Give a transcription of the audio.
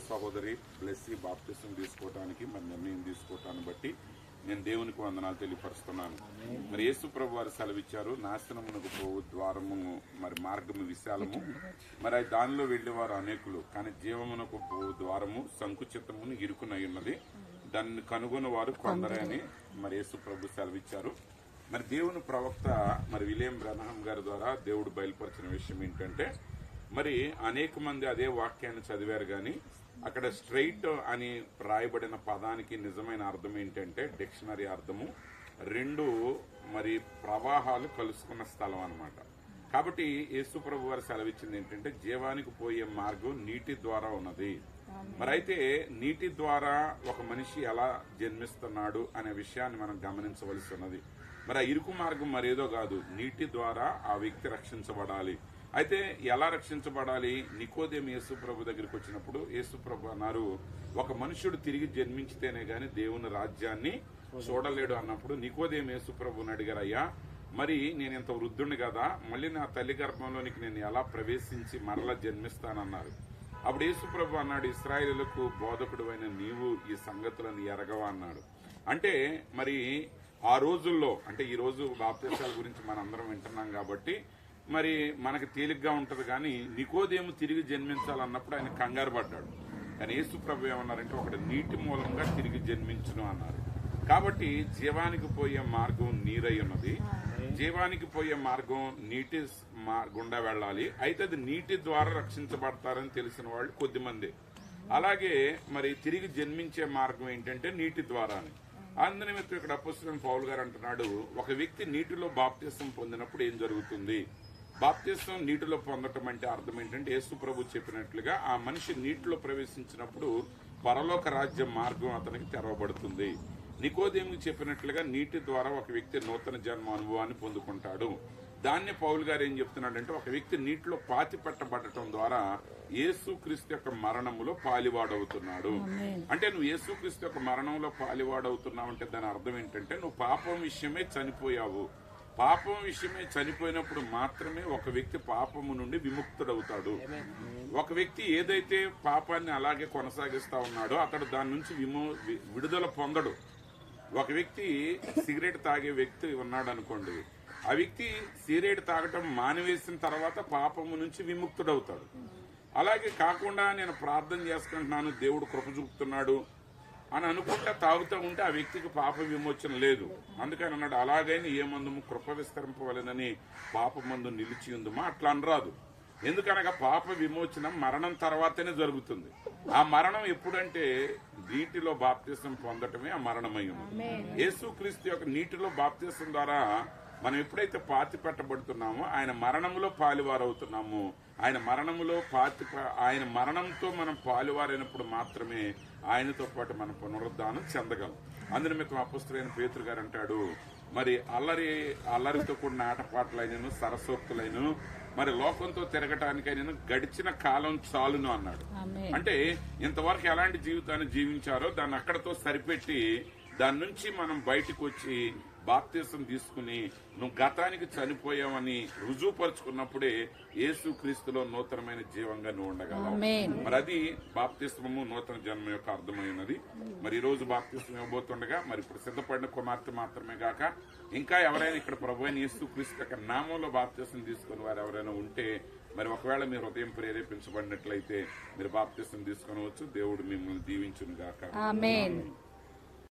సహోదరి బ్లెస్సీ బాప్తిసం తీసుకోవడానికి మరి నిర్ణయం తీసుకోవటాన్ని బట్టి నేను దేవునికి వందనాలు తెలియపరుస్తున్నాను. మరి యేసు ప్రభు వారు సెలవిచ్చారు, నాశనమునకు పోవు ద్వారము మరి మార్గము విశాలము, మరి దానిలో వెళ్లేవారు అనేకులు, కానీ జీవమునకు పోవు ద్వారము సంకుచితమును ఇరుకునై ఉన్నది, దాన్ని కనుగొని వారు కొందరే అని మరి యేసు ప్రభు సెలవిచ్చారు. మరి దేవుని ప్రవక్త మరి విలియం బ్రహ్మం గారి ద్వారా దేవుడు బయలుపరిచిన విషయం ఏంటంటే, మరి అనేక మంది అదే వాక్యాన్ని చదివారు కానీ అక్కడ స్ట్రైట్ అని రాయబడిన పదానికి నిజమైన అర్థం ఏంటంటే, డిక్షనరీ అర్థము రెండు మరి ప్రవాహాలు కలుసుకున్న స్థలం అన్నమాట. కాబట్టి యేసు ప్రభు వారు సెలవిచ్చింది ఏంటంటే, జీవానికి పోయే మార్గం నీటి ద్వారా ఉన్నది. మరి అయితే నీటి ద్వారా ఒక మనిషి ఎలా జన్మిస్తున్నాడు అనే విషయాన్ని మనం గమనించవలసి ఉన్నది. మరి ఆ ఇరుకు మార్గం మరేదో కాదు, నీటి ద్వారా ఆ వ్యక్తి రక్షించబడాలి. అయితే ఎలా రక్షించబడాలి? నికోదేము యేసు ప్రభు దగ్గరికి వచ్చినప్పుడు యేసు ప్రభు అన్నారు, ఒక మనుషుడు తిరిగి జన్మించితేనే గాని దేవుని రాజ్యాన్ని చూడలేడు అన్నప్పుడు నికోదేము యేసు ప్రభుని అడిగారు, అయ్యా మరి నేను ఇంత వృద్ధుడిని కదా, మళ్ళీ నా తల్లి గర్భంలోనికి నేను ఎలా ప్రవేశించి మరలా జన్మిస్తానన్నారు. అప్పుడు యేసు ప్రభు అన్నాడు, ఇశ్రాయేలులకు బోధకుడు అయిన నీవు ఈ సంగతులను ఎరగవా అన్నాడు. అంటే మరి ఆ రోజుల్లో, అంటే ఈ రోజు బాప్తిసాల గురించి మనందరం వింటున్నాం కాబట్టి మరి మనకు తేలిగ్గా ఉంటది, కానీ నికోదేము తిరిగి జన్మించాలన్నప్పుడు ఆయన కంగారు పడ్డాడు. కానీ యేసు ప్రభు ఏమన్నారంటే, ఒకటి నీటి మూలంగా తిరిగి జన్మించును అన్నారు. కాబట్టి జీవానికి పోయే మార్గం నీరై ఉన్నది, జీవానికి పోయే మార్గం నీటి గుండా వెళ్ళాలి. అయితే అది నీటి ద్వారా రక్షించబడతారని తెలిసిన వాళ్ళు కొద్దిమంది. అలాగే మరి తిరిగి జన్మించే మార్గం ఏంటంటే నీటి ద్వారానే. అందునిమిత్తం ఇక్కడ అపోస్తలుడైన పౌలు గారు అంటున్నాడు, ఒక వ్యక్తి నీటిలో బాప్తిసం పొందినప్పుడు ఏం జరుగుతుంది? బాప్తిసం నీటిలో పొందటం అంటే అర్థం ఏంటంటే, యేసు ప్రభు చెప్పినట్లుగా ఆ మనిషి నీటిలో ప్రవేశించినప్పుడు పరలోక రాజ్య మార్గం అతనికి తెరవబడుతుంది. నికోదేముకు చెప్పినట్లుగా నీటి ద్వారా ఒక వ్యక్తి నూతన జన్మ అనుభవాన్ని పొందుకుంటాడు. దాన్ని పౌలు గారు ఏం చెప్తున్నాడంటే, ఒక వ్యక్తి నీటిలో పాతి పెట్టబడటం ద్వారా యేసుక్రీస్తు యొక్క మరణములో పాలివాడవుతున్నాడు. అంటే నువ్వు యేసుక్రీస్తు యొక్క మరణంలో పాలివాడవుతున్నావు అంటే దాని అర్థం ఏంటంటే, నువ్వు పాపం విషయమే చనిపోయావు. పాపం విషయమే చనిపోయినప్పుడు మాత్రమే ఒక వ్యక్తి పాపము నుండి విముక్తుడవుతాడు. ఒక వ్యక్తి ఏదైతే పాపాన్ని అలాగే కొనసాగిస్తా ఉన్నాడో అతడు దాని నుంచి విడుదల పొందడు. ఒక వ్యక్తి సిగరెట్ తాగే వ్యక్తి ఉన్నాడు అనుకోండి, ఆ వ్యక్తి సిగరెట్ తాగటం మానివేసిన తర్వాత పాపము నుంచి విముక్తుడవుతాడు. అలాగే కాకుండా నేను ప్రార్థన చేసుకుంటున్నాను, దేవుడు కృప చూపుతున్నాడు అని అనుకుంటా తాగుతూ ఉంటే ఆ వ్యక్తికి పాప విమోచన లేదు. అందుకని అన్నాడు, అలాగైనా ఏ మందుము కృప విస్తరింపవలెనని పాప మందు నిలిచి ఉందమా, అట్లా అనరాదు. ఎందుకనగా పాప విమోచనం మరణం తర్వాతనే జరుగుతుంది. ఆ మరణం ఎప్పుడంటే నీటిలో బాప్తిసం పొందటమే ఆ మరణమై ఉంది. యేసుక్రీస్తు యొక్క నీటిలో బాప్తిసం ద్వారా మనం ఎప్పుడైతే పాతి పెట్టబడుతున్నామో ఆయన మరణంలో పాలువారవుతున్నాము. ఆయన మరణంతో మనం పాలువారైనప్పుడు మాత్రమే ఆయనతో పాటు మనం పునరుద్ధానం చెందగలం. అందునిమిత్తం అపోస్తలుడైన పేతురు గారు అంటాడు, మరి అల్లరితో కూడిన ఆటపాటలైనను సరసోక్తులైనను మరి లోకంతో తిరగటానికైనా గడిచిన కాలం చాలును అన్నాడు. అంటే ఇంతవరకు ఎలాంటి జీవితాన్ని జీవించారో దాన్ని అక్కడతో సరిపెట్టి దాని నుంచి మనం బయటకు వచ్చి బాప్తిసం తీసుకుని నువ్వు గతానికి చనిపోయావని రుజువుపరుచుకున్నప్పుడే యేసు క్రీస్తులో నూతనమైన జీవంగా నువ్వు ఉండగలవు. మరి అది బాప్తిస్మము నూతన జన్మ యొక్క అర్థమైనది. మరి ఈ రోజు బాప్తిస్మం ఇవ్వబోతుండగా మరి ఇప్పుడు సిద్ధపడిన కుమార్తె మాత్రమే గాక ఇంకా ఎవరైనా ఇక్కడ ప్రభువైన యేసు క్రీస్తు యొక్క నామంలో బాప్తిస్మం తీసుకుని వారు ఎవరైనా ఉంటే, మరి ఒకవేళ మీ హృదయం ప్రేరేపించబడినట్లయితే మీరు బాప్తిస్మం తీసుకొనవచ్చు. దేవుడు మిమ్మల్ని దీవించును గాక. ఆమేన్.